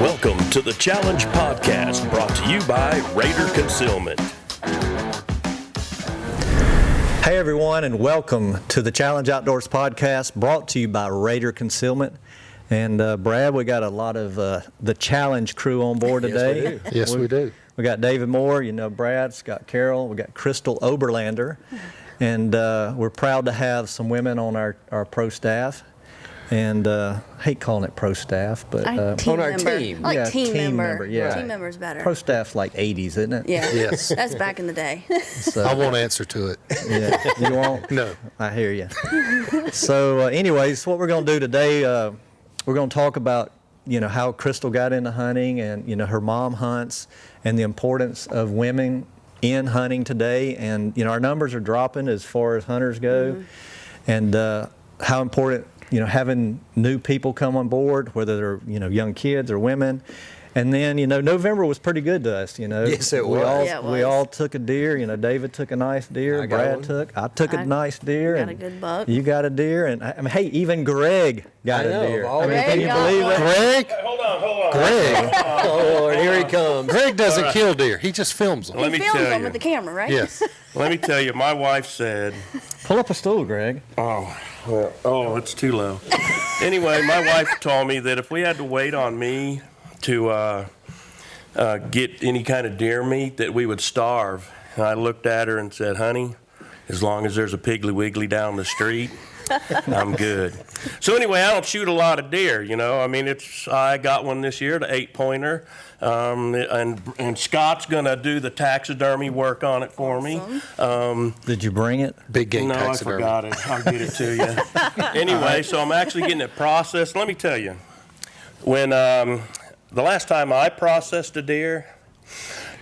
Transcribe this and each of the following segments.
Welcome to the Challenge Podcast, brought to you by Raider Concealment. Hey everyone, and welcome to the Challenge Outdoors Podcast, brought to you by Raider Concealment. And Brad, we got a lot of the Challenge crew on board today. Yes, we do. We got David Moore, Brad, Scott Carroll, we got Crystal Oberlander, and we're proud to have some women on our pro staff. And I hate calling it pro staff, but on our team. I like team member. Yeah. Team member's better. Pro staff's like 80s, isn't it? Yeah. Yes. That's back in the day. So, I won't answer to it. yeah, you won't? No. I hear you. So anyways, what we're going to do today, we're going to talk about, how Crystal got into hunting and, her mom hunts and the importance of women in hunting today. And, our numbers are dropping as far as hunters go. And how important, having new people come on board, whether they're, young kids or women. And then, November was pretty good to us, Yes, it was. Yeah, it We was. all took a deer, David took a nice deer, I got Brad one. took, I took a I nice deer. got a and good buck. You got a deer, and hey, even Greg got I know, a deer. of all can Greg you got believe one. that? Greg? Hold on. Greg? Oh, Lord, here he comes. Greg doesn't kill deer. He just films them. Let He me films tell them you. with the camera, right? Yes. Let me tell you, my wife said, Pull up a stool, Greg. it's too low. Anyway, my wife told me that if we had to wait on me to get any kind of deer meat, that we would starve. And I looked at her and said, honey, as long as there's a Piggly Wiggly down the street, I'm good. So anyway, I don't shoot a lot of deer, I got one this year, the 8-pointer, and Scott's gonna do the taxidermy work on it for me. Did you bring it? Big game No, I taxidermy. forgot it. I'll get it to you. Anyway, so I'm actually getting it processed. Let me tell you, when the last time I processed a deer,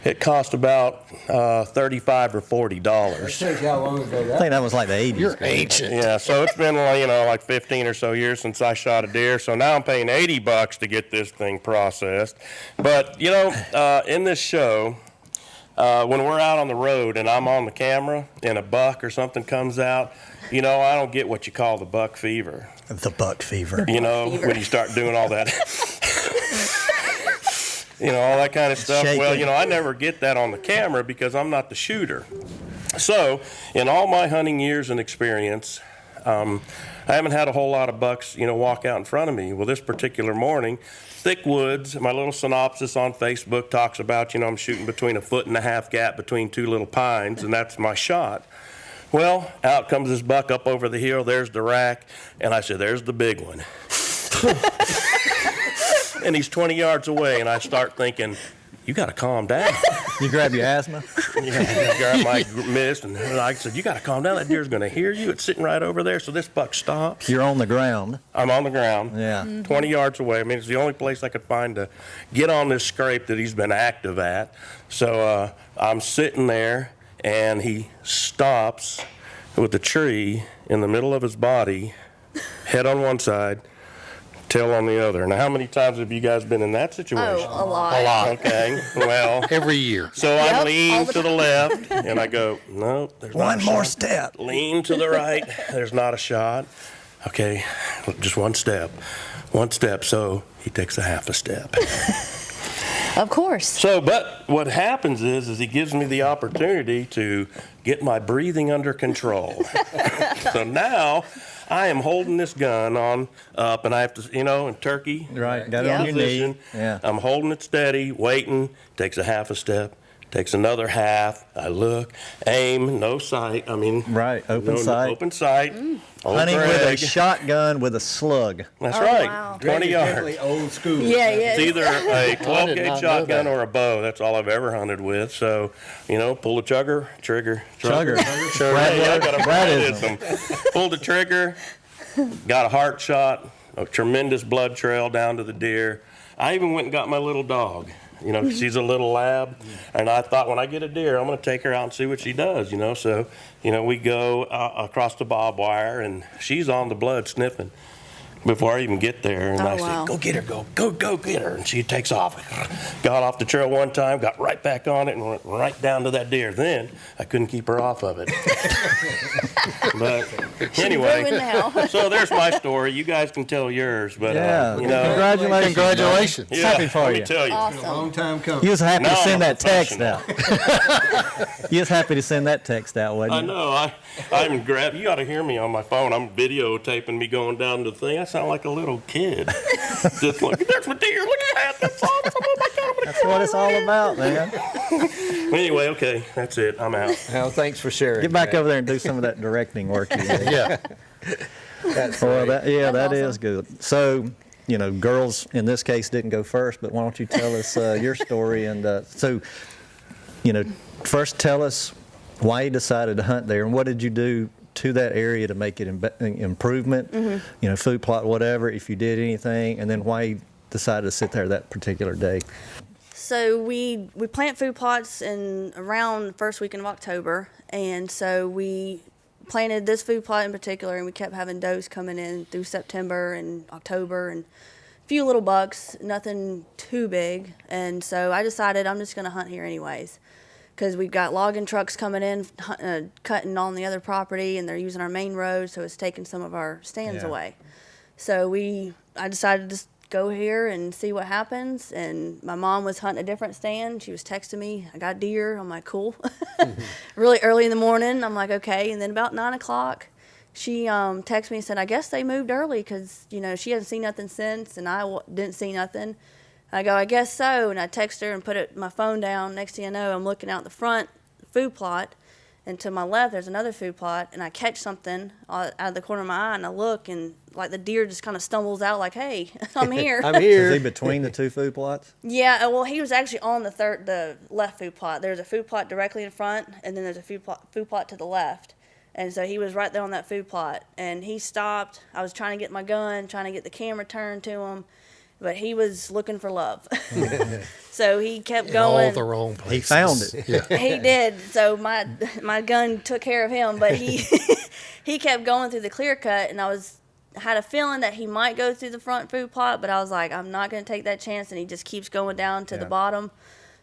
it cost about $35 or $40. Shows you how long ago I that. think that was like the 80s. You're Greg. ancient. Yeah, so it's been like 15 or so years since I shot a deer. So now I'm paying $80 to get this thing processed. But in this show, when we're out on the road and I'm on the camera and a buck or something comes out, I don't get what you call the buck fever. The buck fever. fever. When you start doing all that. All that kind of stuff. Shaking. Well, I never get that on the camera because I'm not the shooter. So, in all my hunting years and experience, I haven't had a whole lot of bucks, walk out in front of me. Well, this particular morning, thick woods, my little synopsis on Facebook talks about, I'm shooting between 1.5 foot gap between two little pines, and that's my shot. Well, out comes this buck up over the hill. There's the rack, and I said, there's the big one. And he's 20 yards away, and I start thinking, you got to calm down. You grab your asthma? I grabbed my mist, and I said, you got to calm down. That deer's going to hear you. It's sitting right over there. So this buck stops. You're on the ground. I'm on the ground, Yeah. 20 yards away. It's the only place I could find to get on this scrape that he's been active at. So I'm sitting there, and he stops with the tree in the middle of his body, head on one side, tail on the other. Now, how many times have you guys been in that situation? Oh, a lot. A lot. Okay, well, Every year. so I Yep, lean all the to the left, and I go, no, there's not One a more shot. step. Lean to the right, there's not a shot. Okay, just one step. So he takes a half a step. Of course. So, but what happens is he gives me the opportunity to get my breathing under control. So now I am holding this gun on up, and I have to, in turkey Right. Got it Yeah. on your position. knee. Yeah. I'm holding it steady, waiting. Takes a half a step. Takes another half. I look, aim, no sight. Right, open sight. Open sight. Old Hunting with a Greg. shotgun with a slug. That's Oh, right. wow. 20 yards. Definitely old school. Yeah. It's either a 12 did gauge not know shotgun that. or a bow. That's all I've ever hunted with. So, pull the trigger. Chugger. Hey, I got a Bradism. Bradism. Pulled the trigger, got a heart shot, a tremendous blood trail down to the deer. I even went and got my little dog. She's a little lab, and I thought when I get a deer, I'm going to take her out and see what she does. So, we go across the barbed wire, and she's on the blood sniffing. before I even get there. And Oh, I wow. said, go get her, go get her. And she takes off. Got off the trail one time, got right back on it, and went right down to that deer. Then I couldn't keep her off of it. But Ruined anyway, now. so there's my story. You guys can tell yours. But, Yeah. you know, Congratulations. Congratulations. yeah, Happy for let me you. tell you. Been a long time coming. You was happy to Now I'm send a that text professional. out. You was happy to send that text out, wasn't I you? know. I even grabbed. You got to hear me on my phone. I'm videotaping me going down the thing. I sound like a little kid. Just like, there's my deer. Look at that. That's awesome. Oh my God. I'm gonna That's what it's all about, man. Anyway, okay, that's it. I'm out. Well, thanks for sharing. Get back that. over there and do some of that directing work you did. Yeah. That's Well, great. that That's is awesome. good. So, you know, girls in this case didn't go first, but why don't you tell us your story? And so, you know, first tell us why you decided to hunt there and what did you do to that area to make it improvement, you know, food plot, whatever, if you did anything, and then why you decided to sit there that particular day. So we plant food plots in around the first weekend of October, and so we planted this food plot in particular, and we kept having does coming in through September and October, and a few little bucks, nothing too big. And so I decided I'm just going to hunt here anyways, because we've got logging trucks coming in, cutting on the other property, and they're using our main road, so it's taking some of our stands Yeah. away. So I decided to just go here and see what happens. And my mom was hunting a different stand. She was texting me, I got deer. I'm like, cool. Really early in the morning. I'm like, okay. And then about 9 o'clock, she texted me and said, I guess they moved early because, you know, she hasn't seen nothing since, and I didn't see nothing. I go, I guess so. And I text her and put my phone down. Next thing you know, I'm looking out the front food plot, and to my left, there's another food plot, and I catch something out of the corner of my eye, and I look, and like the deer just kind of stumbles out like, hey, I'm here. I'm Is he here. between the two food plots? Yeah, well, he was actually on the left food plot. There's a food plot directly in front, and then there's a food plot to the left. And so he was right there on that food plot, and he stopped. I was trying to get my gun, trying to get the camera turned to him, but he was looking for love. So he kept In all going. the wrong places. He found it. Yeah. He did. So my gun took care of him, but he he kept going through the clear cut, and I had a feeling that he might go through the front food plot, but I was like, I'm not going to take that chance, and he just keeps going down to the Yeah. bottom.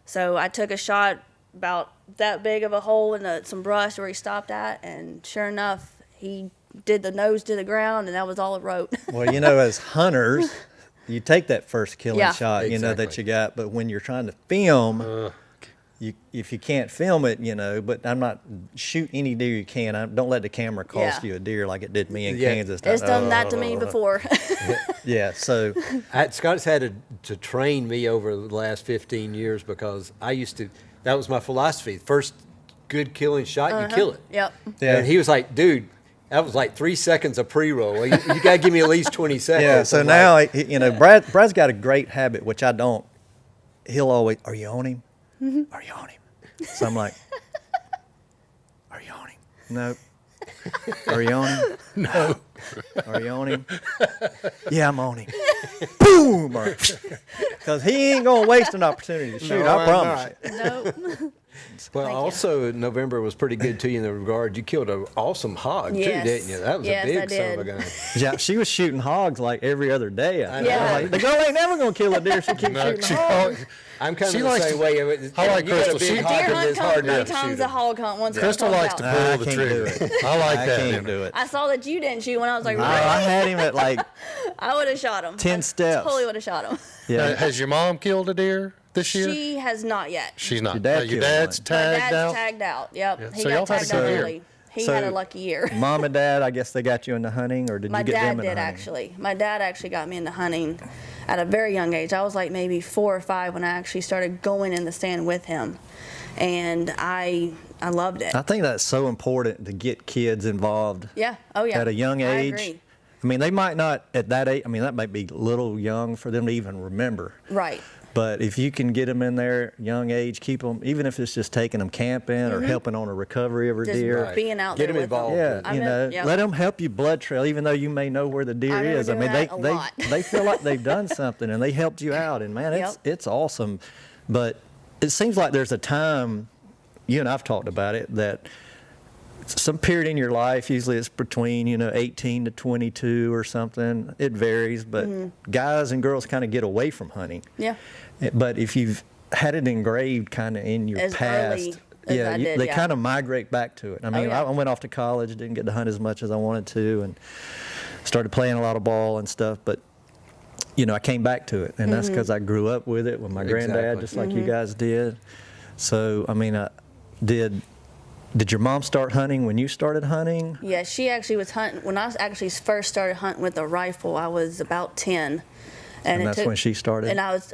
So I took a shot about that big of a hole in some brush where he stopped at, and sure enough, he did the nose to the ground, and that was all it wrote. Well, you know, as hunters, you take that first killing Yeah. shot, you know, that Exactly. you got. But when you're trying to film, if you can't film it, you know, but I'm not, shoot any deer you can. Don't let the camera cost Yeah. you a deer like it did me in Yeah. Kansas. It's done that to me before. Yeah, so, Scott's had to train me over the last 15 years because that was my philosophy. First good killing shot, you kill it. Yep. yeah. And he was like, dude, that was like 3 seconds of pre-roll. Well, you got to give me at least 20 seconds. Yeah, so I'm now, like, you know, Brad's got a great habit, which I don't. He'll always, are you on him? Are you on him? So I'm like, are you on him? No. Are you on him? No. Are you on him? Yeah, I'm on him. Boom! Because he ain't going to waste an opportunity to shoot, No, I I'm promise not. you. Nope. Well, Thank you. also November was pretty good to you in the regard. You killed an awesome hog Yes. too, didn't you? That was Yes, a I big son of a did. gun. Yeah, she was shooting hogs like every other day. I know. Yeah. Like, the girl ain't never going to kill a deer. She keeps No, shooting she- hogs. I'm kind She of the likes same to- way. I like You got a Crystal. big She- hog, Deer and hunt it's comes hard many not to times shoot a him. hog hunt once Crystal it comes likes out. to I pull the can't do trigger. it. I like I that. can't in her. do it. I saw that you didn't shoot when I was like, really? I had him at like I would have shot him. 10 I steps. Totally would have shot him. yeah. Has your mom killed a deer this year? She has not yet. She's not. Your dad Your killed dad's one. My tagged dad's out. tagged out. Yep. Yeah, He so got y'all had a tagged good out year. early. He So- had a lucky year. Mom and dad, I guess they got you into hunting, or did My you get dad them into did hunting? actually. My dad actually got me into hunting at a very young age. I was like maybe 4 or 5 when I actually started going in the stand with him, and I loved it. I think that's so important to get kids involved Yeah. Oh yeah. at a young age. I agree. I mean, they might not at that age. I mean, that might be a little young for them to even remember. Right. But if you can get them in there young age, keep them, even if it's just taking them camping or helping on a recovery of a Mm-hmm. Just deer. Right. being out Get there him with involved. them. Yeah, I you know, remember- yep. let them help you blood trail, even though you may know where the deer I remember is. I doing mean, that a they lot. they feel like they've done something and they helped you out, and man, it's awesome. But it seems like there's a time, you and I've talked about it, that some period in your life, usually it's between 18 to 22 or something. It varies, but guys and girls kind of get away from hunting. Yeah. But if you've had it engraved kind of in your As past, early as I did, they yeah. kind of migrate back to it. I mean, yeah. I went off to college, didn't get to hunt as much as I wanted to, and started playing a lot of ball and stuff. But I came back to it, and that's because I grew up with it with my granddad, Exactly. just like you guys did. So, I mean, did your mom start hunting when you started hunting? Yeah, she actually was hunting. When I actually first started hunting with a rifle, I was about 10. And that's when she started? And I was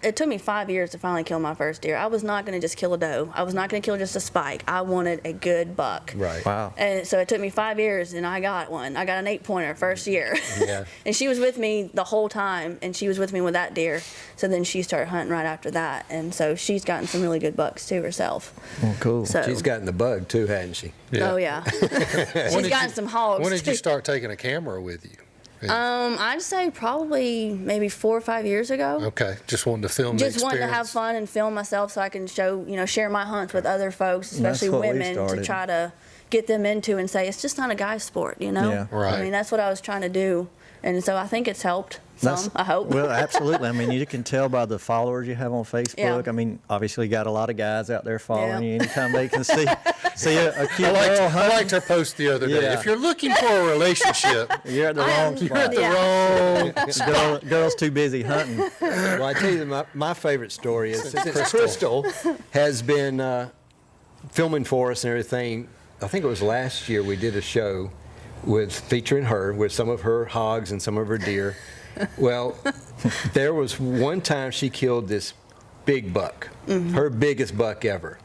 it took me 5 years to finally kill my first deer. I was not going to just kill a doe. I was not going to kill just a spike. I wanted a good buck. Right. Wow. And so it took me 5 years, and I got one. I got an 8-pointer first year. Yeah. And she was with me the whole time, and she was with me with that deer. So then she started hunting right after that. And so she's gotten some really good bucks too herself. Oh, cool. So, She's gotten the bug too, hasn't she? Oh, yeah. She's gotten some hogs. When did you too. start taking a camera with you? I'd say probably maybe 4 or 5 years ago. Okay, just wanting to film the Just wanting to have experience. fun and film myself so I can share my hunts with other folks, That's especially what we women, to started. try to get them into and say it's just not a guy's sport, Yeah. Right. I mean, that's what I was trying to do, and so I think it's helped some. I hope. Well, absolutely. I mean, you can tell by the followers you have on Facebook. Yeah. I mean, obviously, you got a lot of guys out there following Yeah. you. Anytime they can see a cute I girl I hunting, liked her post the other day. Yeah. If you're looking for a relationship, you're at the I wrong am- spot. Yeah. Girl's too busy hunting. Well, I tell you, my favorite story is since Crystal has been filming for us and everything. I think it was last year we did a show featuring her with some of her hogs and some of her deer. Well, there was one time she killed this big buck, her biggest buck ever,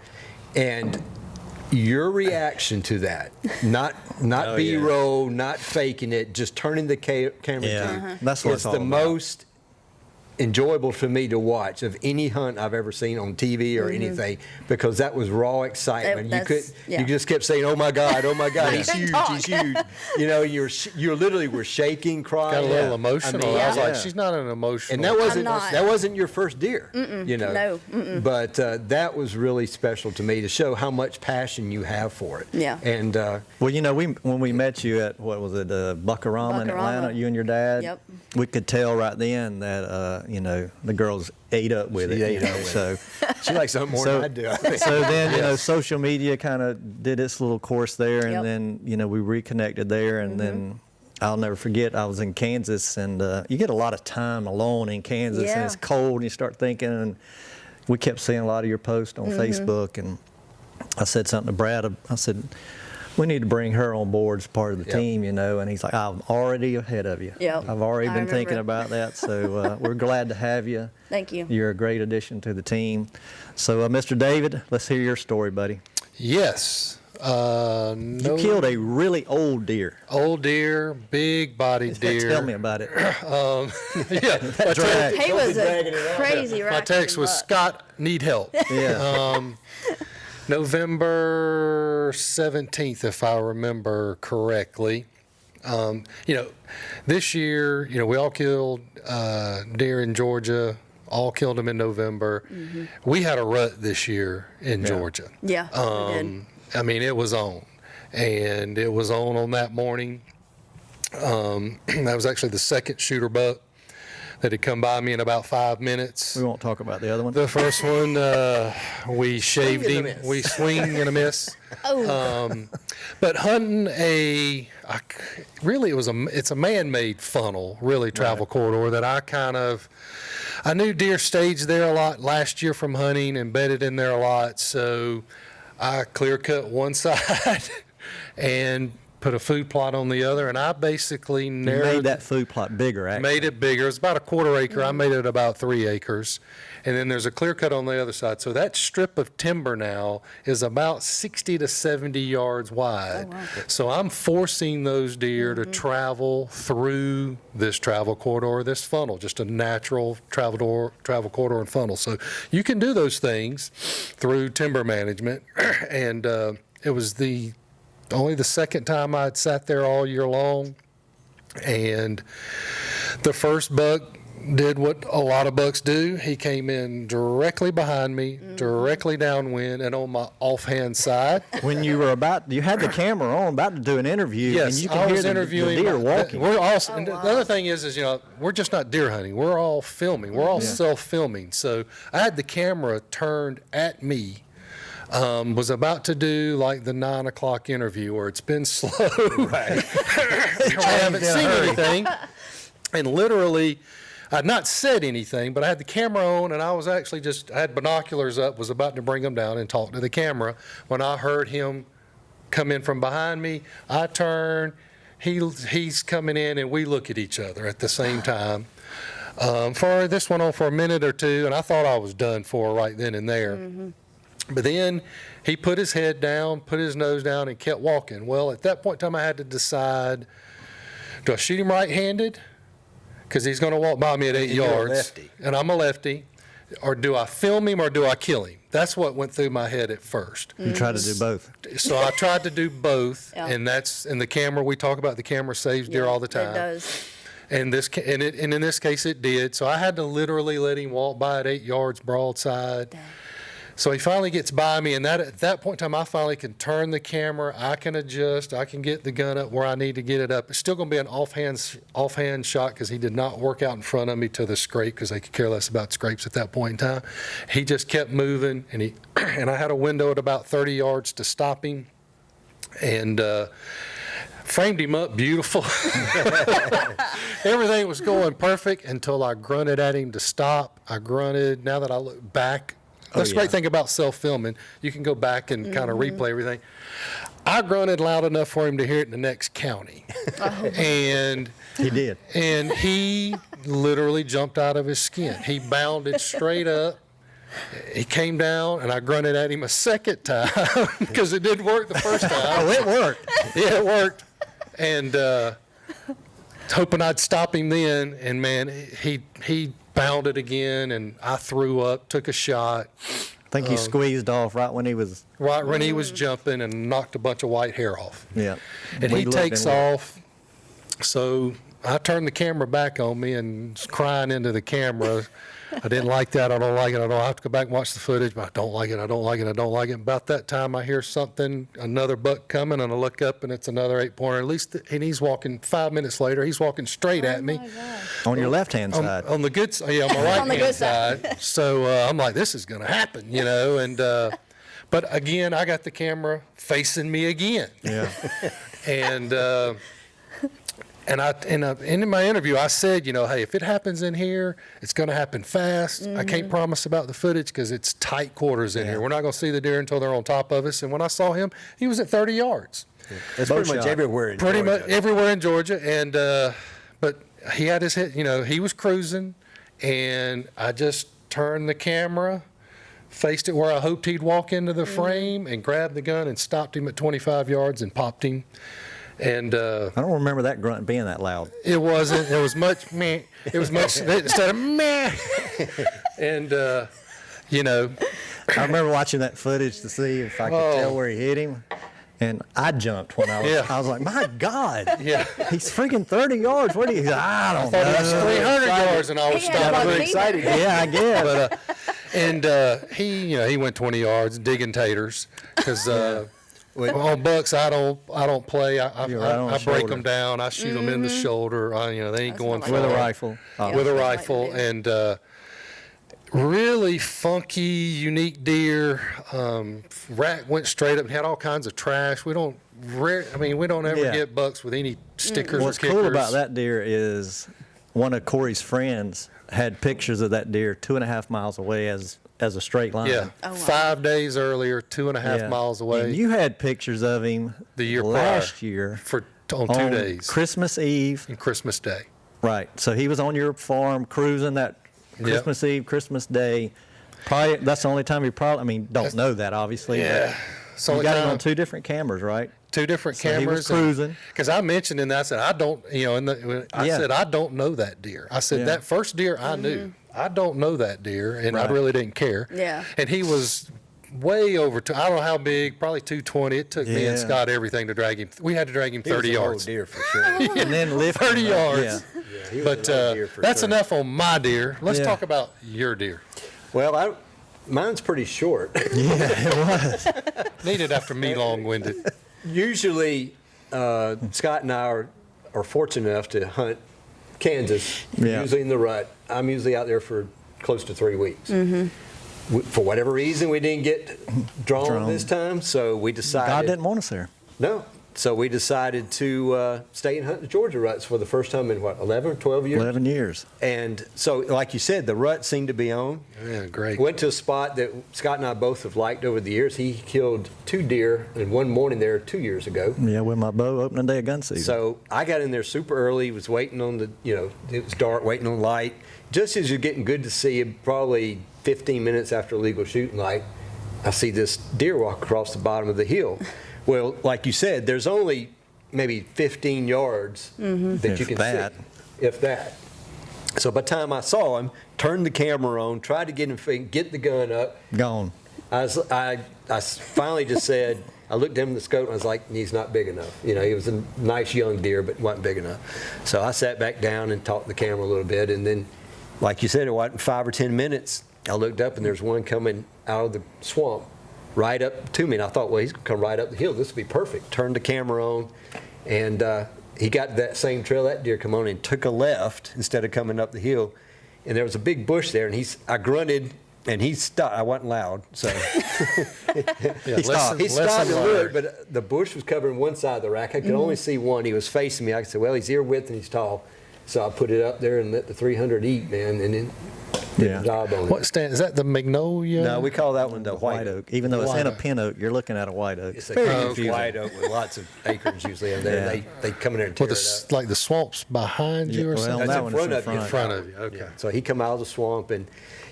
and your reaction to that, not Oh, B-roll, not faking it, just turning the camera Yeah. to, That's what is it's all the about. most enjoyable for me to watch of any hunt I've ever seen on TV or anything, because that was raw excitement. Yeah. You just kept saying, "Oh my God, he's couldn't huge, talk. he's huge." You literally were shaking, crying. got a little I emotional. mean, I was like, yeah. she's not an emotional. and that not. wasn't your first deer, No, But that was really special to me to show how much passion you have for it. Yeah. And Well, when we met you at, what was it, Buckarama in Buckarama. Atlanta, you and your dad, Yep. we could tell right then that, the girls ate up with She it. ate up with So, she likes something more than I do. I think. so then, social media kind of did its little course there, and Yep. then, we reconnected there, and then I'll never forget, I was in Kansas, and you get a lot of time alone in Kansas, and Yeah. it's cold, and you start thinking, and we kept seeing a lot of your posts on Facebook, and I said something to Brad. I said, we need to bring her on board as part of the Yep. team, and he's like, I'm already ahead of you. Yep. I've already I been remember thinking it. about that, so we're glad to have you. Thank you. You're a great addition to the team. So, Mr. David, let's hear your story, buddy. Yes. No, You killed a really old deer. old deer, big bodied deer. Tell me about it. Yeah. Drag. He was dragging a it out. crazy My text was buck. Scott, need help. Yeah. November 17th, if I remember correctly. This year, we all killed deer in Georgia, all killed them in November. We had a rut this year in Georgia. Yeah, we did. I mean, it was on. And it was on that morning. That was actually the second shooter buck that had come by me in about 5 minutes. We won't talk about the other one. The first one, we shaved and a him. miss. We swing and a miss. Oh, But hunting it's a man-made funnel, really, travel corridor that I knew deer staged there a lot last year from hunting and bedded in there a lot. So I clear cut one side and put a food plot on the other. And I basically You narrowed made that food plot bigger, actually. Made it bigger. It's about a quarter acre. I made it about 3 acres. And then there's a clear cut on the other side. So that strip of timber now is about 60 to 70 yards wide. Oh, wow. So I'm forcing those deer to travel through this travel corridor, this funnel, just a natural travel corridor and funnel. So you can do those things through timber management. And it was only the second time I'd sat there all year long. And the first buck did what a lot of bucks do. He came in directly behind me, directly downwind, and on my offhand side. When you were you had the camera on, about to do an interview, Yes, and you can I hear was the interviewing. deer walking. We're also, and wow. the other thing is, we're just not deer hunting. We're all filming. We're all self-filming. So I had the camera turned at me. Was about to do like the 9 o'clock interview where it's been slow. Right. I haven't seen anything. And literally, I'd not said anything, but I had the camera on and I was actually I had binoculars up, was about to bring them down and talk to the camera when I heard him come in from behind me. I turn, he's coming in, and we look at each other at the same time. For this went on for a minute or two, and I thought I was done for right then and there. But then he put his head down, put his nose down, and kept walking. Well, at that point in time, I had to decide, do I shoot him right-handed? Because he's going to walk by me at 8 You're a yards. lefty. And I'm a lefty. Or do I film him or do I kill him? That's what went through my head at first. You try to do both. So I tried to do both, Yeah. and the camera, we talk about the camera saves deer all the time. It does. And in this case, it did. So I had to literally let him walk by at 8 yards broadside. So he finally gets by me, and at that point in time, I finally can turn the camera. I can adjust. I can get the gun up where I need to get it up. It's still going to be an offhand shot because he did not work out in front of me to the scrape because they could care less about scrapes at that point in time. He just kept moving, and and I had a window at about 30 yards to stop him, and framed him up beautiful. Everything was going perfect until I grunted at him to stop. I grunted. Now that I look back, that's the great thing about self-filming. You can go back and kind of replay everything. I grunted loud enough for him to hear it in the next county. And He did. and he literally jumped out of his skin. He bounded straight up. He came down, and I grunted at him a second time because it didn't work the first time. Oh, it worked. Yeah, it worked. And hoping I'd stop him then, and man, he bounded again, and I threw up, took a shot I think he squeezed off right when he was. right when he was jumping and knocked a bunch of white hair off. Yeah. And We he looked takes and off. So I turned the camera back on me and was crying into the camera. I didn't like that. I don't like it. I don't have to go back and watch the footage, but I don't like it. I don't like it. I don't like it. About that time, I hear something, another buck coming, and I look up, and it's another 8-pointer. At least, and he's walking 5 minutes later. He's walking straight at me. On your left-hand side. On the good side, yeah, on my right On the hand good side. So I'm like, this is going to happen, and but again, I got the camera facing me again, Yeah. and in my interview, I said, hey, if it happens in here, it's going to happen fast. I can't promise about the footage because it's tight quarters in here. We're not going to see the deer until they're on top of us. And when I saw him, he was at 30 yards. It's Bow pretty much shot. everywhere in Pretty Georgia. much everywhere in Georgia, and but he had his head, he was cruising, and I just turned the camera, faced it where I hoped he'd walk into the frame, and grabbed the gun and stopped him at 25 yards and popped him. And I don't remember that grunt being that loud. it wasn't. It was much meh. It was much instead of meh. And I remember watching that footage to see if I could tell where he hit him. And I jumped when I was. Yeah. I was like, my God. Yeah. He's freaking 30 yards. Where do you? I don't thought it was know. 300 yards, and I was He had stopping. one Pretty feet. excited. Yeah, I guess. But he went 20 yards digging taters because on bucks I don't play. You're right on I the break shoulder. them down. I shoot them in the shoulder. They ain't going That's far. With a rifle. Oh. With a Yeah. rifle, and really funky, unique deer. Rat went straight up and had all kinds of trash. We don't ever Yeah. get bucks with any stickers What's or kickers. cool about that deer is one of Corey's friends had pictures of that deer 2.5 miles away as a straight line. Yeah, Oh, wow. 5 days earlier, 2.5 Yeah. miles away. And you had pictures of him The year last prior. year on 2 on days. Christmas Eve. And Christmas Day. Right. So he was on your farm cruising that Christmas Eve, Christmas Day. Probably that's the only time you don't know that obviously. Yeah. So You got him on 2 different cameras, right? 2 different So he was cameras. cruising. Because I mentioned in that, I said, I don't, I Yeah. said, I don't know that deer. I said, Yeah. that first deer I knew. I don't know that deer, and I Right. really didn't care. Yeah. And he was way over, I don't know how big, probably 220. It took me and Yeah. Scott everything to drag him. We had to drag him He was 30 an old yards. deer for sure. And then lift 30 him up. yards. Yeah. He was But another deer for that's sure. enough on my deer. Let's Yeah. talk about your deer. Well, mine's pretty short. Named it after me, long-winded. Usually, Scott and I are fortunate enough to hunt Kansas, Yeah. usually in the rut. I'm usually out there for close to 3 weeks. For whatever reason, we didn't get drawn this time, so we decided. God didn't want us there. No. So we decided to stay and hunt the Georgia ruts for the first time in, 11 or 12 years? 11 years. And so, like you said, the rut seemed to be on. Yeah, great. Went to a spot that Scott and I both have liked over the years. He killed 2 deer in one morning there 2 years ago. Yeah, with my bow opening day of gun season. So I got in there super early, was waiting on it was dark, waiting on light. Just as you're getting good to see, probably 15 minutes after legal shooting light, I see this deer walk across the bottom of the hill. Well, like you said, there's only maybe 15 yards that If you can that. see, if that. So by the time I saw him, turned the camera on, tried to get him, get the gun up. Gone. I finally just said, I looked at him in the scope and I was like, he's not big enough. He was a nice young deer, but wasn't big enough. So I sat back down and talked to the camera a little bit. And then, like you said, it wasn't 5 or 10 minutes. I looked up and there's one coming out of the swamp right up to me. And I thought, well, he's going to come right up the hill. This would be perfect. Turned the camera on and he got that same trail that deer come on and took a left instead of coming up the hill. And there was a big bush there and I grunted. And he stopped. I wasn't loud, so he stopped and looked. But the bush was covering one side of the rack. I could only see one. He was facing me. I said, "Well, he's ear width and he's tall." So I put it up there and let the 300 eat, man, and then did Yeah. the job on What it. stand, is that the magnolia? No, we call that one the White oak. Even though it's White in a oak. pin oak, you're looking at a white oak. It's a very huge confusing. white oak with lots of acres usually in there. Yeah. They come in there and tear Well, it up. like the swamps behind you Yeah, or well, something? that That's one in is front in of you. front. In front of you, okay. Yeah. So he come out of the swamp and.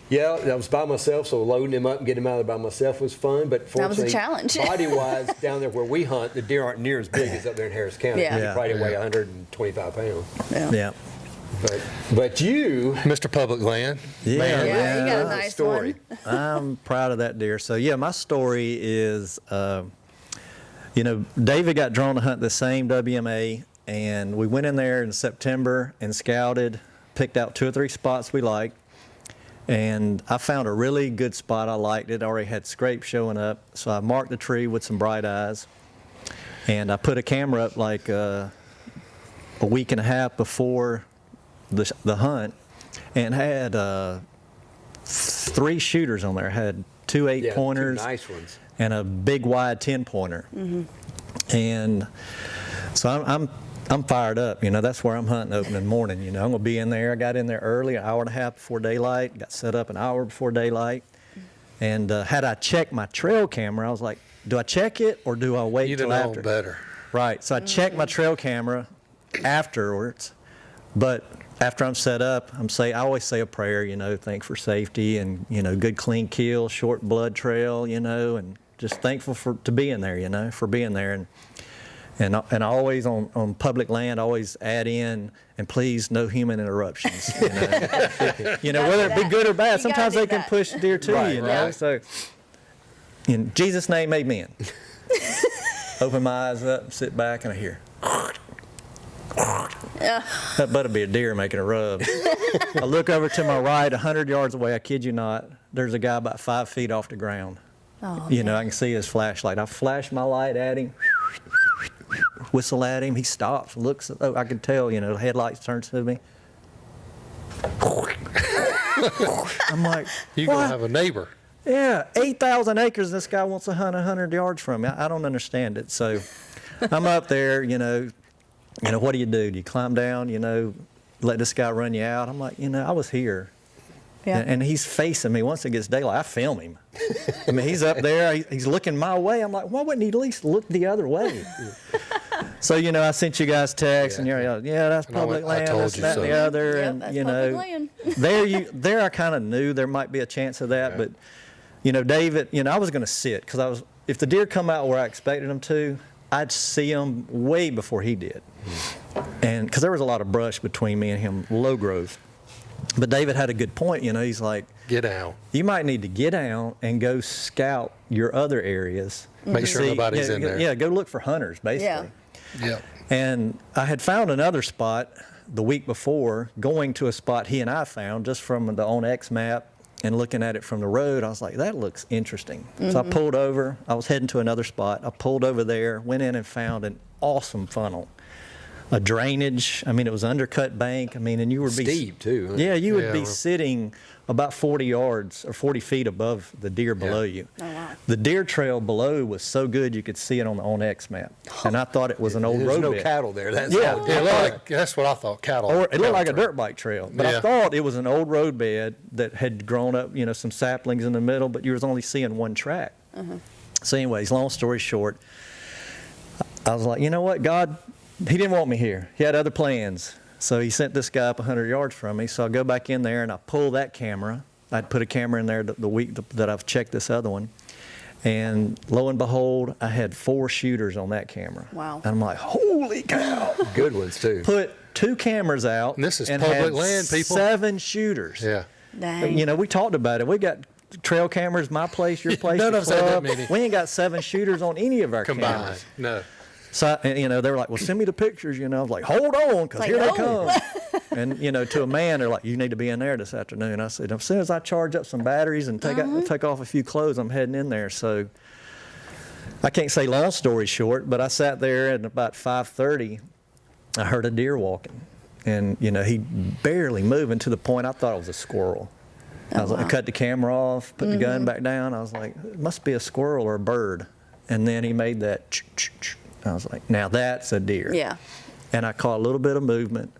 Yeah, I was by myself, so loading him up and getting him out of there by myself was fun. But That was a fortunately, challenge. body-wise, down there where we hunt, the deer aren't near as big as up there in Harris County. Yeah. They Yeah. probably weigh 125 pounds. Yeah. But you, Mr. Public Land. Yeah, Man, Yeah, you got a man. nice story. one. I'm proud of that deer. So yeah, my story is, David got drawn to hunt the same WMA, and we went in there in September and scouted, picked out 2 or 3 spots we liked, and I found a really good spot I liked. It already had scrapes showing up, so I marked the tree with some bright eyes, and I put a camera up like a week and a half before the hunt, and had 3 shooters on there. Had 2 yeah, 8-pointers 2 nice ones. and a big wide 10-pointer. And so I'm fired up. That's where I'm hunting opening morning. I'm gonna be in there. I got in there early, an hour and a half before daylight. Got set up an hour before daylight. And had I checked my trail camera, I was like, do I check it or do I wait You'd till have known after? better. Right. So I checked my trail camera afterwards, but after I'm set up, I always say a prayer, thank for safety and, good clean kill, short blood trail, and just thankful to being there, for being there. And I always on public land, always add in, and please no human interruptions. Whether it be good or bad, You gotta sometimes do they can that. push deer too, Right, right. So in Jesus' name, amen. Open my eyes up, sit back, and I hear. Yeah. That better be a deer making a rub. I look over to my right, 100 yards away, I kid you not, there's a guy about 5 feet off the ground. Oh, I can see his flashlight. I flash my light at him, whistle at him. He stops, looks. Oh, I could tell, the headlights turn to me. I'm like, You're going what? to have a neighbor. Yeah, 8,000 acres. This guy wants to hunt 100 yards from me. I don't understand it. So I'm up there, what do? Do you climb down, let this guy run you out? I'm like, I was here. Yeah. And he's facing me. Once it gets daylight, I film him. He's up there. He's looking my way. I'm like, why wouldn't he at least look the other way? So, I sent you guys texts, and you're like, yeah, that's And I public went, I land, told this, you that, and the so. other. Yep, and, that's public land. there I kind of knew there might be a chance of that. But, David, I was going to sit because if the deer come out where I expected them to, I'd see them way before he did. And because there was a lot of brush between me and him, low growth. But David had a good point, he's like, Get out. you might need to get out and go scout your other areas. Make sure nobody's yeah, in there. Yeah, go look for hunters, basically. Yeah. Yep. And I had found another spot the week before going to a spot he and I found just from the OnX map and looking at it from the road. I was like, that looks interesting. So I pulled over. I was heading to another spot. I pulled over there, went in and found an awesome funnel. A drainage. I mean, it was undercut bank. I mean, and you would be Steep, too. Yeah, you would Yeah, be well- sitting about 40 yards or 40 feet above the deer below you. Oh, wow. The deer trail below was so good you could see it on the OnX map, and I thought it was an old There's road no bed. cattle there. That's Yeah. all. Yeah, it looked like, that's what I thought, cattle. Or it looked like a cattle dirt bike trail, but I Yeah. thought it was an old road bed that had grown up, you know, some saplings in the middle, but you was only seeing one track. So anyways, long story short, I was like, you know what, God, he didn't want me here. He had other plans. So he sent this guy up 100 yards from me. So I go back in there and I pull that camera. I'd put a camera in there the week that I've checked this other one. And lo and behold, I had 4 shooters on that camera. Wow. And I'm like, holy cow. Good ones, too. Put 2 cameras out. And this is and public had land, people. 7 shooters. Yeah. Dang. You know, we talked about it. We got trail cameras, my place, your place, None your of us had that club. many. We ain't got 7 shooters on any of our Combined. cameras. No. So, and, you know, they were like, well, send me the pictures. You know, I was like, hold on, because Like, here they no. come. And, you know, to a man, they're like, you need to be in there this afternoon. I said, as soon as I charge up some batteries and take off a few clothes, I'm heading in there. So I can't say long story short, but I sat there at about 5:30. I heard a deer walking. And, you know, he barely moving to the point I thought it was a squirrel. I was like, I cut the camera off, put the gun back down. I was like, it must be a squirrel or a bird. And then he made that ch-ch-ch. I was like, now that's a deer. Yeah. And I caught a little bit of movement,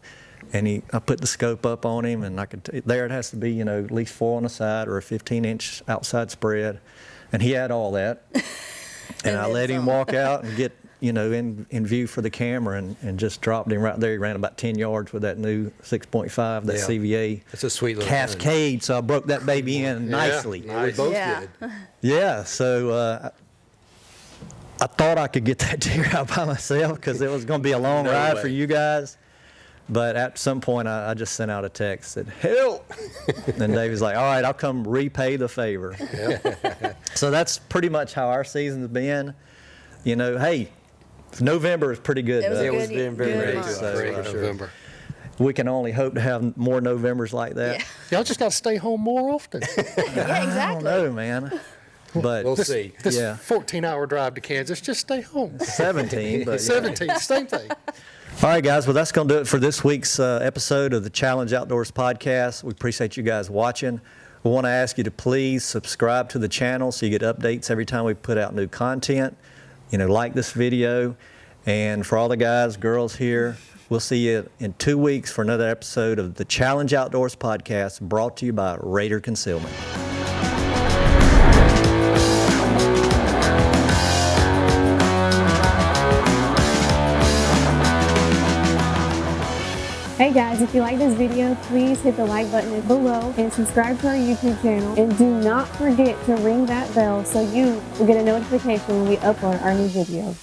and I put the scope up on him, and there it has to be, you know, at least 4 on the side or a 15-inch outside spread. And he had all that. And I then let him some. walk out and get, you know, in view for the camera, and just dropped him right there. He ran about 10 yards with that new 6.5, that Yeah. CVA That's a sweet little gun. Cascade. So I broke that baby in nicely. Yeah, we both Yeah. did. Yeah, so I thought I could get that deer out by myself because it was going to be a long No ride way. for you guys. But at some point, I just sent out a text, said, help. And David's like, all right, I'll come repay the favor. So that's pretty much how our season's been. You know, hey, November is pretty good. It was to a us. It was good- been very good good month. to us, So, for Great sure. November. We can only hope to have more Novembers like that. Yeah. Y'all just got to stay home more often. Yeah, I don't exactly. know, man. But We'll see. This Yeah. 14-hour drive to Kansas, just stay home. 17. But yeah. 17, same thing. All right, guys. Well, that's going to do it for this week's episode of the Challenge Outdoors podcast. We appreciate you guys watching. We want to ask you to please subscribe to the channel so you get updates every time we put out new content. You know, like this video. And for all the guys, girls here, we'll see you in 2 weeks for another episode of the Challenge Outdoors podcast brought to you by Raider Concealment. Hey guys, if you like this video, please hit the like button below and subscribe to our YouTube channel. And do not forget to ring that bell so you will get a notification when we upload our new video.